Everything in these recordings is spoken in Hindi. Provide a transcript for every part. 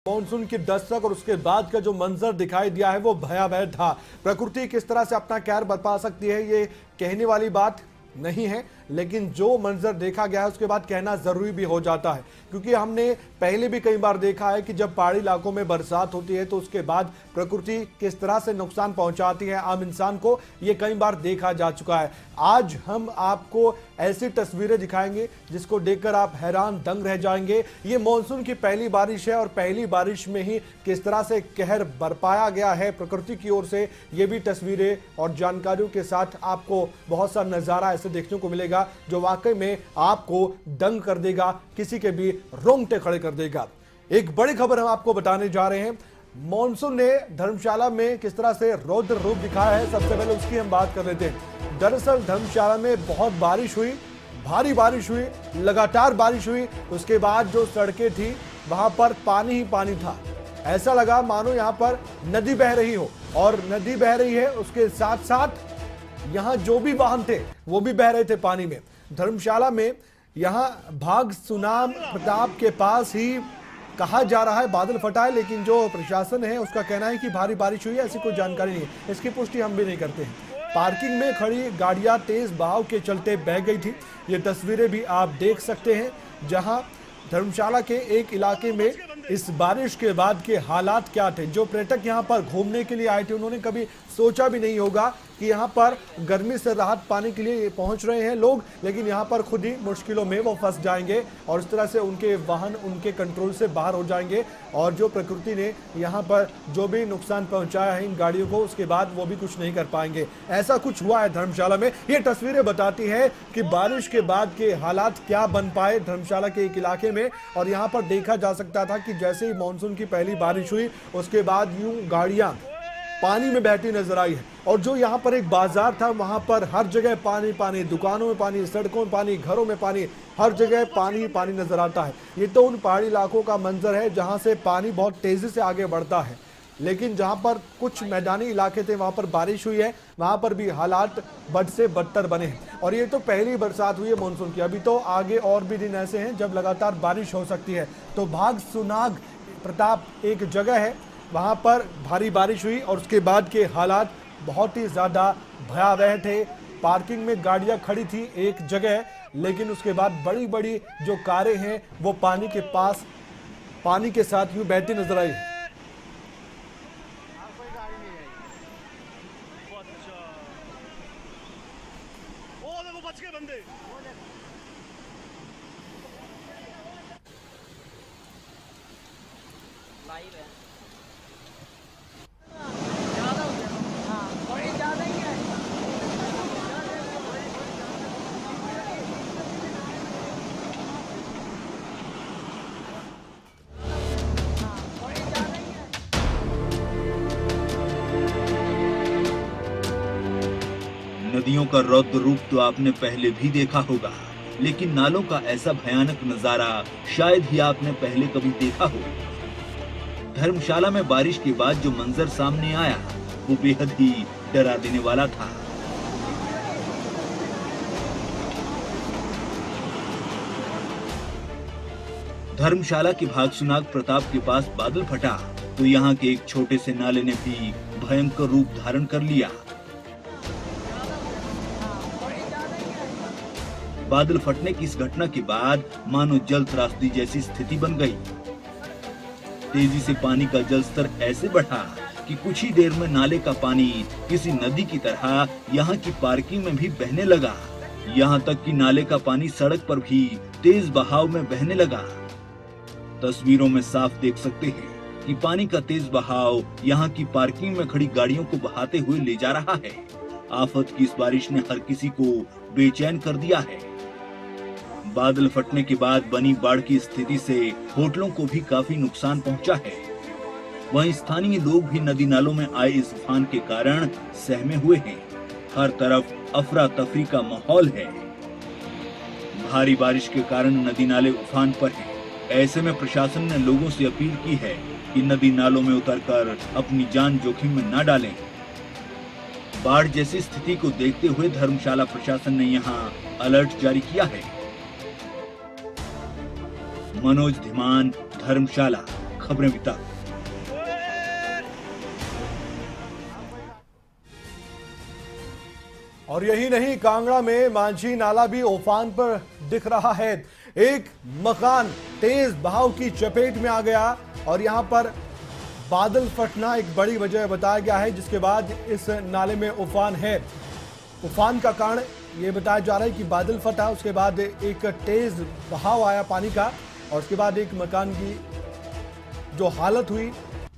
मानसून की दस्तक और उसके बाद का जो मंजर दिखाई दिया है वो भयावह था। प्रकृति किस तरह से अपना कहर बरपा सकती है ये कहने वाली बात नहीं है, लेकिन जो मंजर देखा गया है उसके बाद कहना जरूरी भी हो जाता है, क्योंकि हमने पहले भी कई बार देखा है कि जब पहाड़ी इलाकों में बरसात होती है तो उसके बाद प्रकृति किस तरह से नुकसान पहुंचाती है आम इंसान को, ये कई बार देखा जा चुका है। आज हम आपको ऐसी तस्वीरें दिखाएंगे जिसको देखकर आप हैरान दंग रह जाएंगे। ये मानसून की पहली बारिश है और पहली बारिश में ही किस तरह से कहर बरपाया गया है प्रकृति की ओर से, ये भी तस्वीरें और जानकारियों के साथ आपको बहुत सा नजारा ऐसे देखने को मिलेगा जो वाकई में आपको दंग कर देगा, किसी के भी रोंगटे खड़े कर देगा। एक बड़ी खबर हम आपको बताने जा रहे हैं। मॉनसून ने धर्मशाला में किस तरह से रौद्र रूप दिखाया है, सबसे पहले उसकी हम बात कर लेते हैं। दरअसल धर्मशाला में बहुत बारिश हुई, भारी बारिश हुई, लगातार बारिश हुई। उसके बाद जो सड़कें थी वहां पर पानी ही पानी था। ऐसा लगा मानो यहां पर नदी बह रही हो, और नदी बह रही है उसके साथ साथ यहां जो भी वाहन थे वो भी बह रहे थे पानी में। धर्मशाला में यहां भाग सुनाम प्रताप के पास ही कहा जा रहा है बादल फटा है, लेकिन जो प्रशासन है उसका कहना है कि भारी बारिश हुई है, ऐसी कोई जानकारी नहीं है। इसकी पुष्टि हम भी नहीं करते हैं। पार्किंग में खड़ी गाड़ियां तेज बहाव के चलते बह गई थी। ये तस्वीरें भी आप देख सकते हैं, जहां धर्मशाला के एक इलाके में इस बारिश के बाद के हालात क्या थे। जो पर्यटक यहां पर घूमने के लिए आए थे उन्होंने कभी सोचा भी नहीं होगा कि यहां पर गर्मी से राहत पाने के लिए पहुंच रहे हैं लोग, लेकिन यहां पर खुद ही मुश्किलों में वो फंस जाएंगे और इस तरह से उनके वाहन उनके कंट्रोल से बाहर हो जाएंगे। और जो प्रकृति ने यहां पर जो भी नुकसान पहुंचाया है इन गाड़ियों को, उसके बाद वो भी कुछ नहीं कर पाएंगे। ऐसा कुछ हुआ है धर्मशाला में। ये तस्वीरें बताती है कि बारिश के बाद के हालात क्या बन पाए धर्मशाला के एक इलाके में। और यहाँ पर देखा जा सकता था कि जैसे ही मानसून की पहली बारिश हुई उसके बाद यूं गाड़ियां पानी में बहती नजर आई है। और जो यहाँ पर एक बाजार था वहां पर हर जगह पानी पानी, दुकानों में पानी, सड़कों में पानी, घरों में पानी, हर जगह पानी पानी नजर आता है। ये तो उन पहाड़ी इलाकों का मंजर है जहां से पानी बहुत तेजी से आगे बढ़ता है, लेकिन जहां पर कुछ मैदानी इलाके थे वहां पर बारिश हुई है, वहां पर भी हालात बद से बदतर बने हैं। और ये तो पहली बरसात हुई है मानसून की, अभी तो आगे और भी दिन ऐसे हैं जब लगातार बारिश हो सकती है। तो भाग सुनाग प्रताप एक जगह है, वहां पर भारी बारिश हुई और उसके बाद के हालात बहुत ही ज्यादा भयावह थे। पार्किंग में गाड़ियां खड़ी थी एक जगह, लेकिन उसके बाद बड़ी बड़ी जो कारें हैं वो पानी के पास पानी के साथ यूं बहती नजर आई। लाइव है। नदियों का रौद्र रूप तो आपने पहले भी देखा होगा, लेकिन नालों का ऐसा भयानक नजारा शायद ही आपने पहले कभी देखा हो। धर्मशाला में बारिश के बाद जो मंजर सामने आया वो बेहद ही डरा देने वाला था। धर्मशाला के भागसुनाग प्रताप के पास बादल फटा तो यहाँ के एक छोटे से नाले ने भी भयंकर रूप धारण कर लिया। बादल फटने की इस घटना के बाद मानो जल त्रासदी जैसी स्थिति बन गई। तेजी से पानी का जल स्तर ऐसे बढ़ा कि कुछ ही देर में नाले का पानी किसी नदी की तरह यहाँ की पार्किंग में भी बहने लगा। यहाँ तक कि नाले का पानी सड़क पर भी तेज बहाव में बहने लगा। तस्वीरों में साफ देख सकते हैं कि पानी का तेज बहाव यहाँ की पार्किंग में खड़ी गाड़ियों को बहाते हुए ले जा रहा है। आफत की इस बारिश ने हर किसी को बेचैन कर दिया है। बादल फटने के बाद बनी बाढ़ की स्थिति से होटलों को भी काफी नुकसान पहुंचा है। वहीं स्थानीय लोग भी नदी नालों में आए इस तूफान के कारण सहमे हुए हैं। हर तरफ अफरा तफरी का माहौल है। भारी बारिश के कारण नदी नाले उफान पर हैं। ऐसे में प्रशासन ने लोगों से अपील की है कि नदी नालों में उतरकर अपनी जान जोखिम में न डालें। बाढ़ जैसी स्थिति को देखते हुए धर्मशाला प्रशासन ने यहां अलर्ट जारी किया है। मनोज धीमान, धर्मशाला। खबरें अभी तक। और यही नहीं, कांगड़ा में मांझी नाला भी उफान पर दिख रहा है। एक मकान तेज बहाव की चपेट में आ गया और यहां पर बादल फटना एक बड़ी वजह बताया गया है, जिसके बाद इस नाले में उफान है। उफान का कारण ये बताया जा रहा है कि बादल फटा, उसके बाद एक तेज बहाव आया पानी का और उसके बाद एक मकान की जो हालत हुई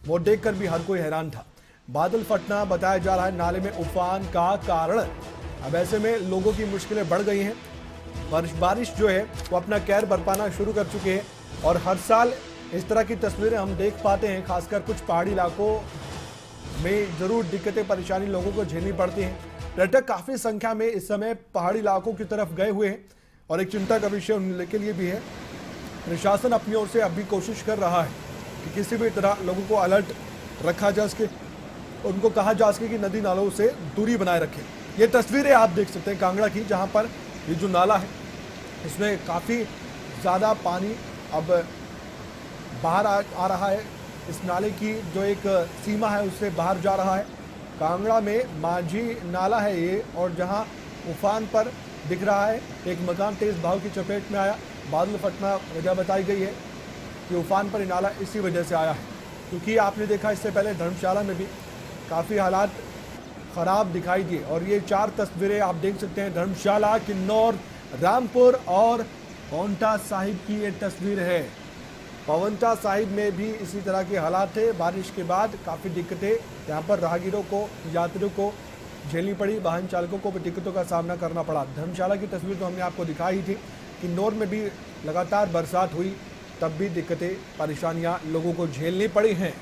वो देखकर भी हर कोई हैरान था। बादल फटना बताया जा रहा है नाले में उफान का कारण। अब ऐसे में लोगों की मुश्किलें बढ़ गई हैं। बारिश जो है वो अपना कहर बरपाना शुरू कर चुके हैं और हर साल इस तरह की तस्वीरें हम देख पाते हैं। खासकर कुछ पहाड़ी इलाकों में जरूर दिक्कतें परेशानी लोगों को झेलनी पड़ती हैं। पर्यटक काफी संख्या में इस समय पहाड़ी इलाकों की तरफ गए हुए हैं और एक चिंता का विषय उनके लिए भी है। प्रशासन अपनी ओर से अब भी कोशिश कर रहा है कि किसी भी तरह लोगों को अलर्ट रखा जा सके, उनको कहा जा सके कि नदी नालों से दूरी बनाए रखें। ये तस्वीरें आप देख सकते हैं कांगड़ा की, जहां पर ये जो नाला है इसमें काफ़ी ज़्यादा पानी अब बाहर आ रहा है। इस नाले की जो एक सीमा है उससे बाहर जा रहा है। कांगड़ा में मांझी नाला है ये, और जहां उफान पर दिख रहा है एक मकान तेज बहाव की चपेट में आया। बादल फटना वजह बताई गई है कि उफान पर ये नाला इसी वजह से आया है, क्योंकि आपने देखा इससे पहले धर्मशाला में भी काफ़ी हालात ख़राब दिखाई दिए। और ये 4 तस्वीरें आप देख सकते हैं, धर्मशाला, किन्नौर, रामपुर और पांवटा साहिब की ये तस्वीर है। पांवटा साहिब में भी इसी तरह के हालात थे। बारिश के बाद काफ़ी दिक्कतें यहाँ पर राहगीरों को, यात्रियों को झेलनी पड़ी, वाहन चालकों को भी दिक्कतों का सामना करना पड़ा। धर्मशाला की तस्वीर तो हमने आपको दिखाई ही थी। किन्नौर में भी लगातार बरसात हुई, तब भी दिक्कतें परेशानियाँ लोगों को झेलनी पड़ी हैं।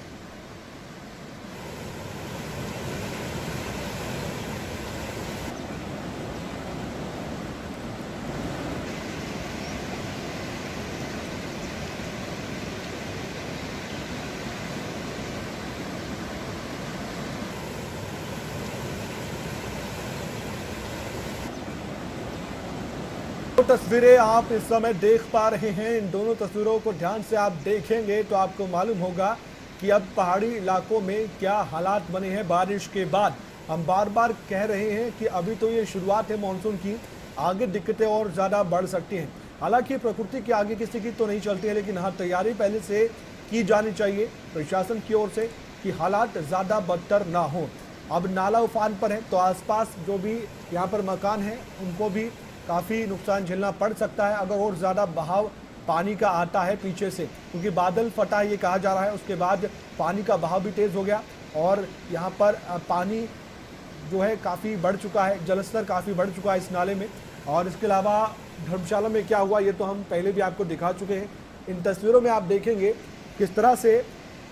दो तस्वीरें आप इस समय देख पा रहे हैं। इन दोनों तस्वीरों को ध्यान से आप देखेंगे तो आपको मालूम होगा कि अब पहाड़ी इलाकों में क्या हालात बने हैं बारिश के बाद। हम बार बार कह रहे हैं कि अभी तो ये शुरुआत है मानसून की, आगे दिक्कतें और ज़्यादा बढ़ सकती हैं। हालांकि प्रकृति के आगे किसी की तो नहीं चलती है, लेकिन हाँ, तैयारी पहले से की जानी चाहिए प्रशासन की ओर से कि हालात ज़्यादा बदतर ना हो। अब नाला उफान पर है तो आसपास जो भी यहाँ पर मकान है उनको भी काफ़ी नुकसान झेलना पड़ सकता है अगर और ज़्यादा बहाव पानी का आता है पीछे से, क्योंकि बादल फटा ये कहा जा रहा है। उसके बाद पानी का बहाव भी तेज़ हो गया और यहाँ पर पानी जो है काफ़ी बढ़ चुका है, जलस्तर काफ़ी बढ़ चुका है इस नाले में। और इसके अलावा धर्मशाला में क्या हुआ ये तो हम पहले भी आपको दिखा चुके हैं। इन तस्वीरों में आप देखेंगे किस तरह से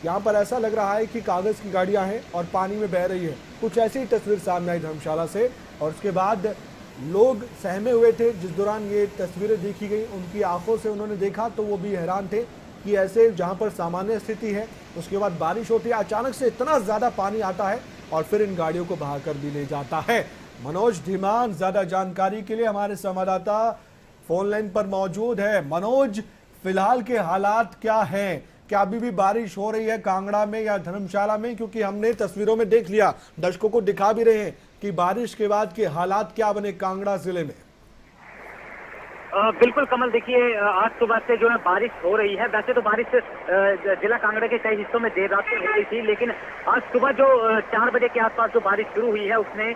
यहाँ पर ऐसा लग रहा है कि कागज़ की गाड़ियाँ हैं और पानी में बह रही है। कुछ ऐसी ही तस्वीर सामने आई धर्मशाला से और उसके बाद लोग सहमे हुए थे। जिस दौरान ये तस्वीरें देखी गई उनकी आंखों से उन्होंने देखा तो वो भी हैरान थे कि ऐसे जहाँ पर सामान्य स्थिति है उसके बाद बारिश होती है, अचानक से इतना ज़्यादा पानी आता है और फिर इन गाड़ियों को बहाकर भी ले जाता है। मनोज धीमान ज़्यादा जानकारी के लिए हमारे संवाददाता फोन लाइन पर मौजूद है। मनोज, फिलहाल के हालात क्या हैं? क्या अभी भी बारिश हो रही है कांगड़ा में या धर्मशाला में? क्योंकि हमने तस्वीरों में देख लिया, दर्शकों को दिखा भी रहे हैं कि बारिश के बाद के हालात क्या बने कांगड़ा जिले में। बिल्कुल कमल, देखिए आज सुबह से जो है बारिश हो रही है। वैसे तो बारिश जिला कांगड़ा के कई हिस्सों में देर रात से हो रही थी, लेकिन आज सुबह जो 4 बजे के आसपास जो बारिश शुरू हुई है उसने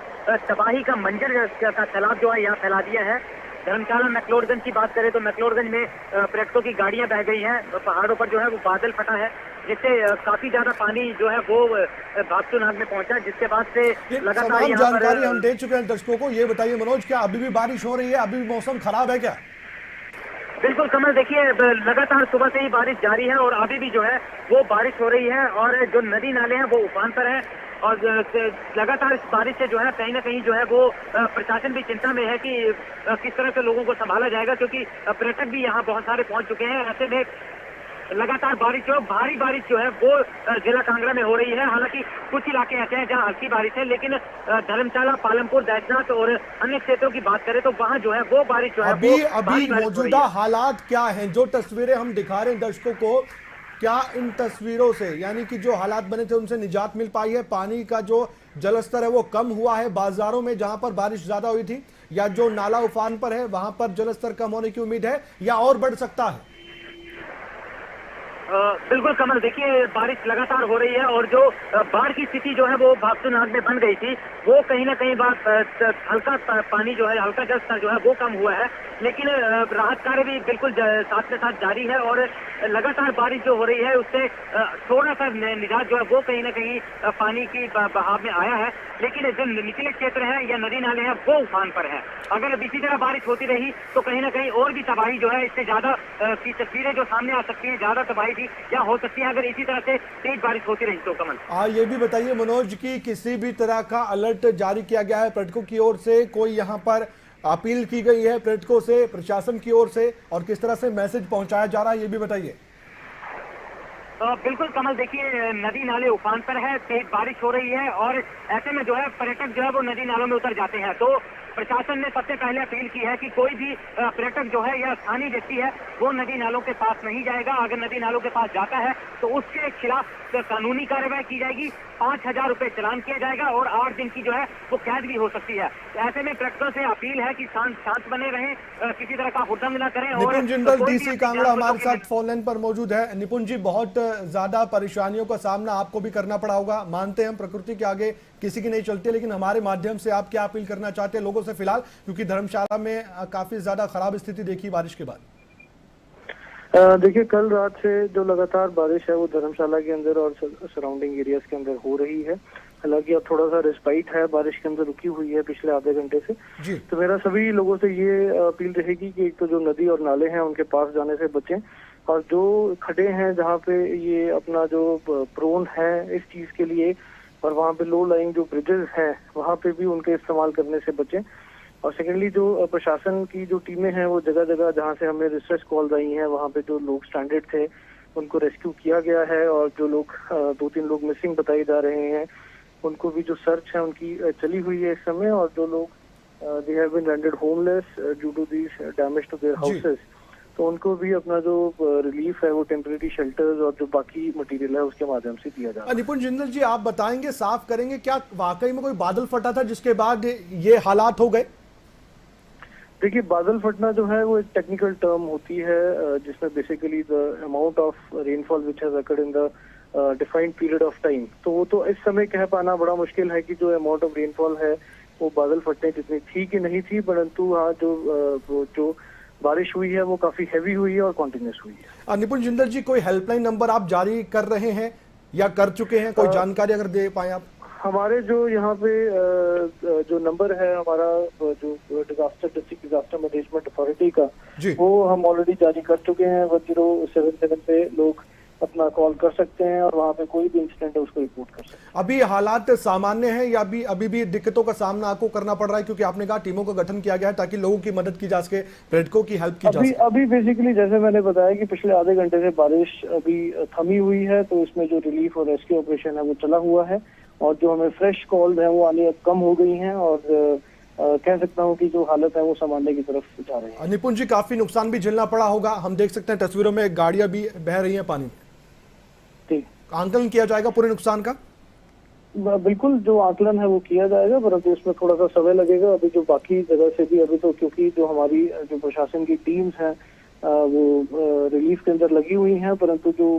तबाही का मंजर का सैलाब जो है यहाँ फैला दिया है। धर्मशाला मैक्लोडगंज की बात करें तो मैक्लोडगंज में पर्यटकों की गाड़ियां बह गई हैं। पहाड़ों पर जो है वो बादल फटा है, जिससे काफी ज्यादा पानी जो है वो भागतुनाग में पहुंचा, जिसके बाद से लगातार जानकारी हम दे चुके हैं दर्शकों को। ये बताइए मनोज, क्या अभी भी बारिश हो रही है? अभी भी मौसम खराब है क्या? बिल्कुल कमल, देखिए लगातार सुबह से ही बारिश जारी है और अभी भी जो है वो बारिश हो रही है और जो नदी नाले हैं वो उफान पर है। और लगातार इस बारिश से जो है कहीं ना कहीं जो है वो प्रशासन भी चिंता में है कि किस तरह से लोगों को संभाला जाएगा, क्योंकि पर्यटक भी यहाँ बहुत सारे पहुंच चुके हैं। ऐसे में लगातार बारिश जो भारी बारिश जो है वो जिला कांगड़ा में हो रही है। हालांकि कुछ इलाके ऐसे हैं जहां हल्की बारिश है, लेकिन धर्मशाला, पालमपुर, दैसनाथ और अन्य क्षेत्रों की बात करें तो वहां जो है वो बारिश जो है अभी मौजूदा हालात क्या हैं? जो तस्वीरें हम दिखा रहे हैं दर्शकों को, क्या इन तस्वीरों से यानी कि जो हालात बने थे उनसे निजात मिल पाई है? पानी का जो जलस्तर है वो कम हुआ है बाजारों में जहां पर बारिश ज्यादा हुई थी, या जो नाला उफान पर है वहां पर जलस्तर कम होने की उम्मीद है या और बढ़ सकता है? बिल्कुल कमल, देखिए बारिश लगातार हो रही है और जो बाढ़ की स्थिति जो है वो भागतू नाग में बन गई थी, वो कहीं ना कहीं हल्का पानी जो है, हल्का जल स्तर जो है वो कम हुआ है, लेकिन राहत कार्य भी बिल्कुल साथ में साथ जारी है और लगातार बारिश जो हो रही है उससे थोड़ा सा निजात जो है वो कहीं ना कहीं पानी की बहाव में आया है, लेकिन जो निचले क्षेत्र है या नदी नाले हैं वो उफान पर है। अगर इसी तरह बारिश होती रही तो कहीं ना कहीं और भी तबाही जो है, इससे ज्यादा की तस्वीरें जो सामने आ सकती है, ज्यादा तबाही या हो सकती है अगर इसी तरह से तेज बारिश होती रही तो। कमल, ये भी बताइए मनोज कि किसी भी तरह का अलर्ट जारी किया गया है पर्यटकों की ओर से? कोई यहाँ पर अपील की गई है पर्यटकों से, प्रशासन की ओर से, और किस तरह से मैसेज पहुंचाया जा रहा है ये भी बताइए। बिल्कुल कमल, देखिए नदी नाले उफान पर है, तेज बारिश हो रही है और ऐसे में जो है पर्यटक जो है वो नदी नालों में उतर जाते हैं। तो प्रशासन ने सबसे पहले अपील की है कि कोई भी पर्यटक जो है या स्थानीय व्यक्ति है वो नदी नालों के पास नहीं जाएगा। अगर नदी नालों के पास जाता है तो उसके खिलाफ कानूनी कार्रवाई की जाएगी, 5,000 रुपए चालान किया जाएगा और 8 दिन की जो है वो कैद भी हो सकती है। तो ऐसे में पर्यटकों से अपील है कि शांत बने रहें, किसी तरह का हुड़दंग न करें। निपुण जिंदल डीसी कांगड़ा हमारे साथ फोन लाइन पर मौजूद है। निपुण जी, बहुत ज्यादा परेशानियों का सामना आपको भी करना पड़ा होगा, मानते हैं हम प्रकृति के आगे किसी की नहीं चलती, लेकिन हमारे माध्यम से आप क्या अपील करना चाहते हैं लोगों से फिलहाल, क्योंकि धर्मशाला में काफी ज्यादा खराब स्थिति देखी बारिश के बाद? देखिए, कल रात से जो लगातार बारिश है वो धर्मशाला के अंदर और सराउंडिंग एरियाज के अंदर हो रही है। हालांकि अब थोड़ा सा रिस्पाइट है, बारिश के अंदर रुकी हुई है पिछले आधे घंटे से जी। तो मेरा सभी लोगों से ये अपील रहेगी कि एक तो जो नदी और नाले हैं उनके पास जाने से बचें, और जो खड्डे हैं जहाँ पे ये अपना जो प्रोन है इस चीज के लिए, और वहाँ पे लो लाइंग जो ब्रिजेस हैं वहाँ पे भी उनके इस्तेमाल करने से बचें। और सेकेंडली जो प्रशासन की जो टीमें हैं वो जगह जगह जहाँ से हमें डिस्ट्रेस कॉल आई हैं वहाँ पे जो लोग स्ट्रैंडेड थे उनको रेस्क्यू किया गया है, और जो लोग 2-3 लोग मिसिंग बताए जा रहे हैं उनको भी जो सर्च है उनकी चली हुई है इस समय, और जो लोग they have been rendered homeless due to this damage to their houses, तो उनको भी अपना जो रिलीफ है वो टेम्परेरी शेल्टर्स और जो बाकी मटेरियल है उसके माध्यम से दिया जा रहा है। निपुण जिंदल जी, आप बताएंगे, साफ करेंगे, क्या वाकई में कोई बादल फटा था जिसके बाद ये हालात हो गए? देखिए, बादल फटना जो है वो एक टेक्निकल टर्म होती है जिसमें basically the amount of rainfall which has occurred in the defined period of time, तो वो तो इस समय कह पाना बड़ा मुश्किल है कि जो अमाउंट ऑफ रेनफॉल है वो बादल फटने जितनी थी कि नहीं थी, परंतु हाँ जो बारिश हुई है वो काफी हैवी हुई है और कॉन्टिन्यूस हुई है। निपुण जिंदल जी, कोई हेल्पलाइन नंबर आप जारी कर रहे हैं या कर चुके हैं? कोई जानकारी अगर दे पाए आप। हमारे जो यहाँ पे जो नंबर है हमारा जो डिस्ट्रिक्ट डिजास्टर मैनेजमेंट अथॉरिटी का, वो हम ऑलरेडी जारी कर चुके हैं। 1077 पे लोग अपना कॉल कर सकते हैं और वहाँ पे कोई भी इंसिडेंट है उसको रिपोर्ट कर सकते हैं। अभी हालात सामान्य हैं या अभी भी दिक्कतों का सामना आपको करना पड़ रहा है? क्योंकि आपने कहा टीमों का गठन किया गया है ताकि लोगों की मदद की जा सके, पर्यटकों की हेल्प की जा सके। अभी बेसिकली जैसे मैंने बताया कि पिछले आधे घंटे से बारिश अभी थमी हुई है, तो इसमें जो रिलीफ और रेस्क्यू ऑपरेशन है वो चला हुआ है, और जो हमें फ्रेश कॉल है वो आने अब कम हो गई हैं, और कह सकता हूं कि जो हालत है वो सामान्य की तरफ जा रही है। निपुण जी, काफी नुकसान भी झेलना पड़ा होगा, हम देख सकते हैं तस्वीरों में गाड़ियां भी बह रही हैं पानी में। ठीक, आंकलन किया जाएगा पूरे नुकसान का? बिल्कुल, जो आकलन है वो किया जाएगा, परंतु इसमें थोड़ा सा समय लगेगा। अभी जो बाकी जगह से भी अभी तो, क्योंकि जो हमारी जो प्रशासन की टीम्स हैं वो रिलीफ के अंदर लगी हुई हैं, परंतु जो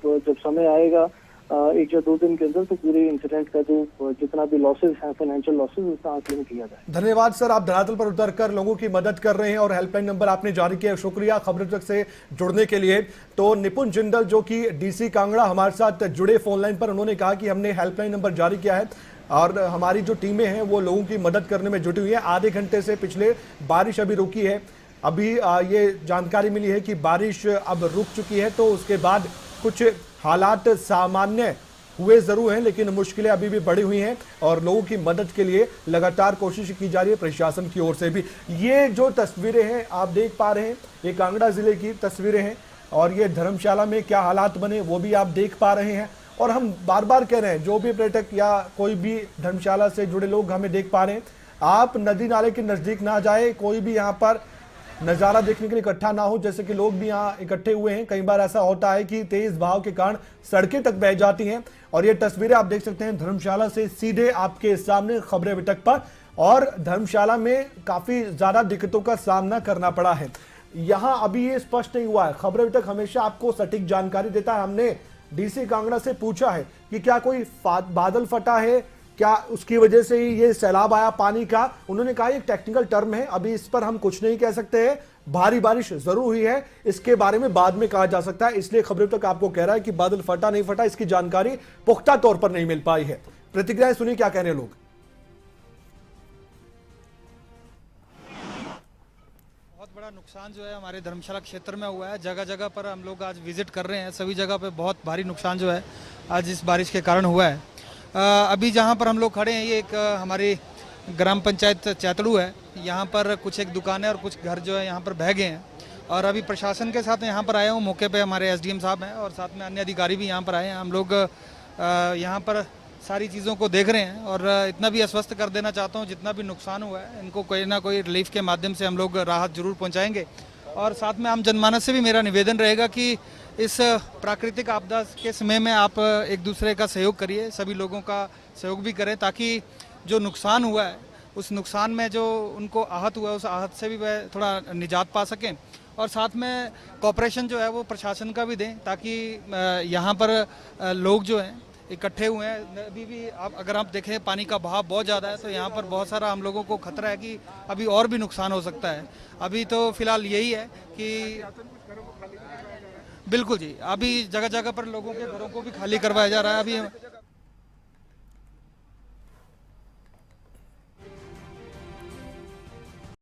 जब समय आएगा 1 या 2 दिन के अंदर, तो पूरे इंसिडेंट का जो जितना भी लॉसेस हैं, फाइनेंशियल लॉसेस, उसका आकलन किया जाए। धन्यवाद सर, आप धरातल पर उतरकर लोगों की मदद कर रहे हैं और हेल्पलाइन नंबर आपने जारी किया, शुक्रिया खबर तक से जुड़ने के लिए। तो निपुण जिंदल जो कि डीसी कांगड़ा हमारे साथ जुड़े फोन लाइन पर, उन्होंने कहा कि हमने हेल्पलाइन नंबर जारी किया है और हमारी जो टीमें हैं वो लोगों की मदद करने में जुटी हुई है। आधे घंटे से पिछले बारिश अभी रुकी है, अभी ये जानकारी मिली है कि बारिश अब रुक चुकी है, तो उसके बाद कुछ हालात सामान्य हुए जरूर हैं, लेकिन मुश्किलें अभी भी बढ़ी हुई हैं और लोगों की मदद के लिए लगातार कोशिश की जा रही है प्रशासन की ओर से भी। ये जो तस्वीरें हैं आप देख पा रहे हैं, ये कांगड़ा जिले की तस्वीरें हैं और ये धर्मशाला में क्या हालात बने वो भी आप देख पा रहे हैं। और हम बार बार कह रहे हैं, जो भी पर्यटक या कोई भी धर्मशाला से जुड़े लोग हमें देख पा रहे हैं, आप नदी नाले के नजदीक ना जाए, कोई भी यहाँ पर नज़ारा देखने के लिए इकट्ठा ना हो, जैसे कि लोग भी यहाँ इकट्ठे हुए हैं। कई बार ऐसा होता है कि तेज बहाव के कारण सड़कें तक बह जाती हैं। और ये तस्वीरें आप देख सकते हैं धर्मशाला से सीधे आपके सामने खबरें अभी तक पर, और धर्मशाला में काफी ज्यादा दिक्कतों का सामना करना पड़ा है। यहाँ अभी ये स्पष्ट नहीं हुआ है, खबरें अभी तक हमेशा आपको सटीक जानकारी देता है। हमने डीसी कांगड़ा से पूछा है कि क्या कोई बादल फटा है, क्या उसकी वजह से ही ये सैलाब आया पानी का। उन्होंने कहा एक टेक्निकल टर्म है, अभी इस पर हम कुछ नहीं कह सकते हैं। भारी बारिश जरूर हुई है, इसके बारे में बाद में कहा जा सकता है। इसलिए खबरें तक आपको कह रहा है कि बादल फटा नहीं फटा इसकी जानकारी पुख्ता तौर पर नहीं मिल पाई है। प्रतिक्रियाएं सुनिए क्या कह रहे हैं लोग। बहुत बड़ा नुकसान जो है हमारे धर्मशाला क्षेत्र में हुआ है। जगह जगह पर हम लोग आज विजिट कर रहे हैं, सभी जगह पे बहुत भारी नुकसान जो है आज इस बारिश के कारण हुआ है। अभी जहाँ पर हम लोग खड़े हैं ये एक हमारी ग्राम पंचायत चैतड़ू है। यहाँ पर कुछ एक दुकानें और कुछ घर जो है यहाँ पर बह गए हैं, और अभी प्रशासन के साथ यहाँ पर आए हूँ। मौके पे हमारे एसडीएम साहब हैं और साथ में अन्य अधिकारी भी यहाँ पर आए हैं। हम लोग यहाँ पर सारी चीज़ों को देख रहे हैं, और इतना भी आश्वस्त कर देना चाहता हूँ जितना भी नुकसान हुआ है इनको कोई ना कोई रिलीफ के माध्यम से हम लोग राहत जरूर पहुँचाएँगे। और साथ में आम जनमानस से भी मेरा निवेदन रहेगा कि इस प्राकृतिक आपदा के समय में आप एक दूसरे का सहयोग करिए, सभी लोगों का सहयोग भी करें, ताकि जो नुकसान हुआ है उस नुकसान में जो उनको आहत हुआ है उस आहत से भी वह थोड़ा निजात पा सकें। और साथ में कॉपरेशन जो है वो प्रशासन का भी दें, ताकि यहाँ पर लोग जो हैं इकट्ठे हुए हैं। अभी भी अगर आप देखें पानी का बहाव बहुत ज़्यादा है, तो यहाँ पर बहुत सारा हम लोगों को खतरा है कि अभी और भी नुकसान हो सकता है। अभी तो फिलहाल यही है कि बिल्कुल जी, अभी जगह जगह पर लोगों के घरों को भी खाली करवाया जा रहा है। अभी